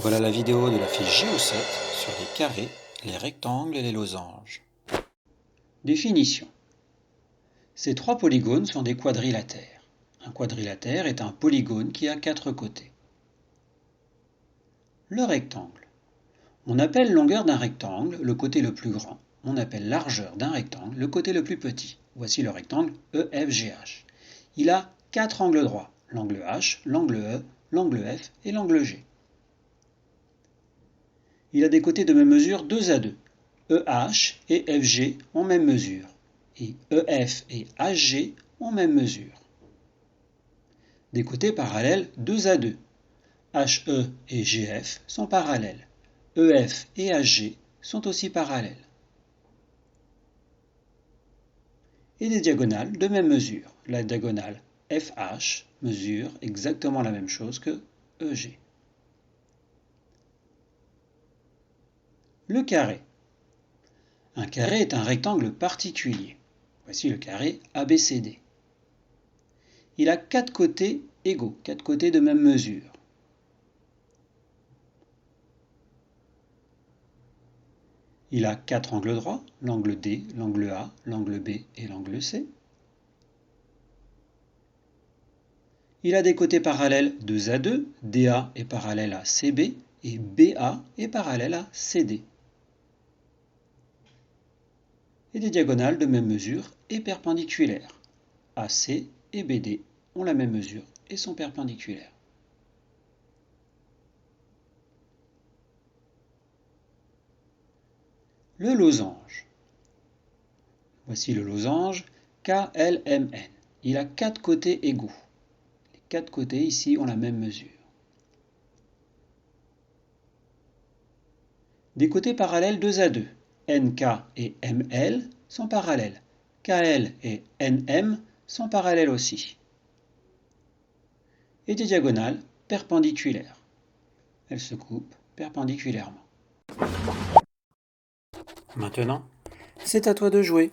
Voilà la vidéo de la fiche Géo7 sur les carrés, les rectangles et les losanges. Définition. Ces trois polygones sont des quadrilatères. Un quadrilatère est un polygone qui a quatre côtés. Le rectangle. On appelle longueur d'un rectangle le côté le plus grand. On appelle largeur d'un rectangle le côté le plus petit. Voici le rectangle EFGH. Il a quatre angles droits, l'angle H, l'angle E, l'angle F et l'angle G. Il a des côtés de même mesure 2 à 2. EH et FG ont même mesure, et EF et HG ont même mesure. Des côtés parallèles 2 à 2. HE et GF sont parallèles. EF et HG sont aussi parallèles. Et des diagonales de même mesure. La diagonale FH mesure exactement la même chose que EG. Le carré. Un carré est un rectangle particulier. Voici le carré ABCD. Il a quatre côtés égaux, quatre côtés de même mesure. Il a quatre angles droits, l'angle D, l'angle A, l'angle B et l'angle C. Il a des côtés parallèles 2 à 2, DA est parallèle à CB et BA est parallèle à CD. Et des diagonales de même mesure et perpendiculaires. AC et BD ont la même mesure et sont perpendiculaires. Le losange. Voici le losange KLMN. Il a quatre côtés égaux. Les quatre côtés ici ont la même mesure. Des côtés parallèles 2 à 2. NK et ML sont parallèles. KL et NM sont parallèles aussi. Et des diagonales perpendiculaires. Elles se coupent perpendiculairement. Maintenant, c'est à toi de jouer.